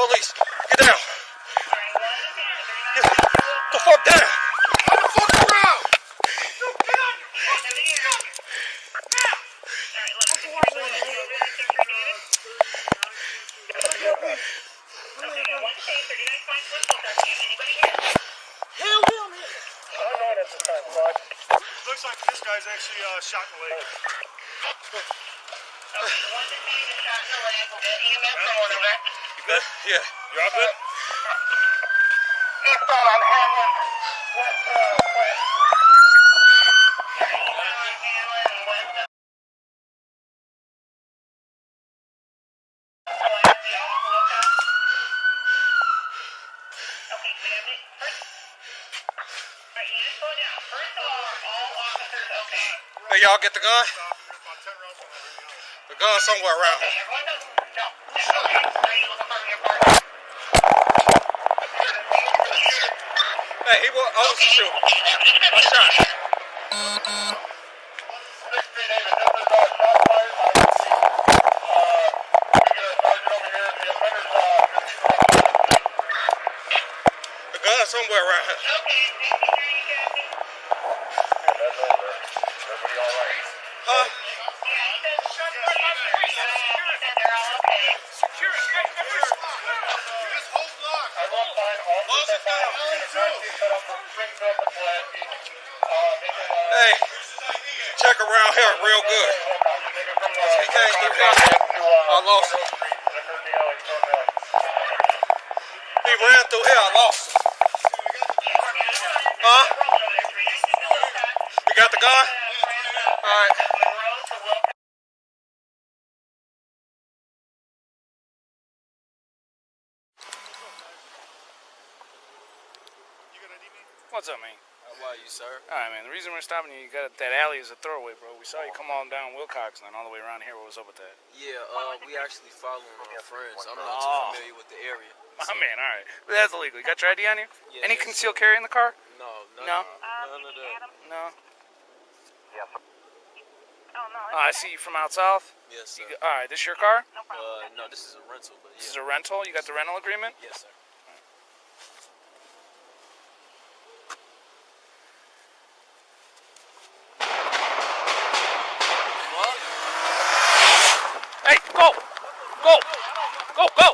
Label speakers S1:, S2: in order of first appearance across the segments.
S1: police. Get down. Get the fuck down.
S2: On the fucking ground. Looks like this guy's actually shot in the leg.
S1: You good? Yeah.
S2: You all good?
S1: Hey, y'all get the gun? The gun's somewhere around here. Hey, he was to shoot. I shot. The gun's somewhere around here. Huh? Hey, check around here real good. He came through here. I lost him. He ran through here. I lost him. Huh? You got the gun? All right.
S3: What's up, man?
S4: How are you, sir?
S3: Alright, man. The reason we're stopping you, got that alley is a throwaway, bro. We saw you come on down Wilcox and then all the way around here. What was up with that?
S4: Yeah, we actually following our friends. I'm not too familiar with the area.
S3: My man, alright. But that's illegal. You got your ID on you?
S4: Yeah,
S3: Any concealed carry in the car?
S4: No.
S3: No?
S4: None of that.
S3: No?
S5: Yes. Oh, no.
S3: I see you from out south?
S4: Yes, sir.
S3: Alright, this your car?
S4: No, this is a rental, but yeah.
S3: This is a rental? You got the rental agreement?
S4: Yes, sir.
S3: Hey, go! Go! Go, go!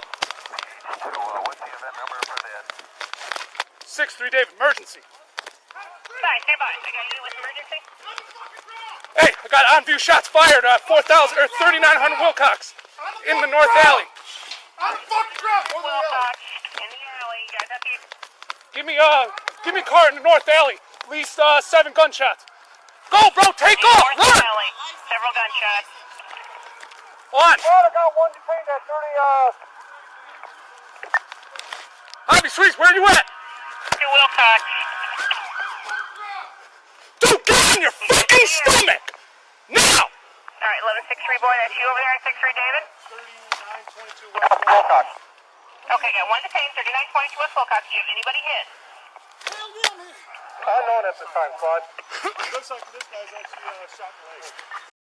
S5: What's the event number for that?
S3: 6-3 David, emergency.
S5: Stand by. I got you with emergency.
S3: Hey, I got on-view shots fired at 4,000 or 3,900 Wilcox in the North Alley.
S2: On the fucking ground.
S5: Wilcox in the alley. You guys up here?
S3: Give me a car in the North Alley. At least 7 gunshots. Go, bro, take off,
S5: North
S3: run!
S5: alley. Several gunshots.
S3: On.
S2: I got one detained at 30,
S3: Javi Sweets, where you at?
S5: To Wilcox.
S3: Dude, get on your fucking stomach! Now!
S5: Alright, 1163 boy, that's you over there at 63 David?
S2: 3922 West Wilcox.
S5: Okay, got one detained, 3922 West Wilcox. Do you have anybody hit?
S2: Unknown at this time, squad. Looks like this guy's actually shot in the leg.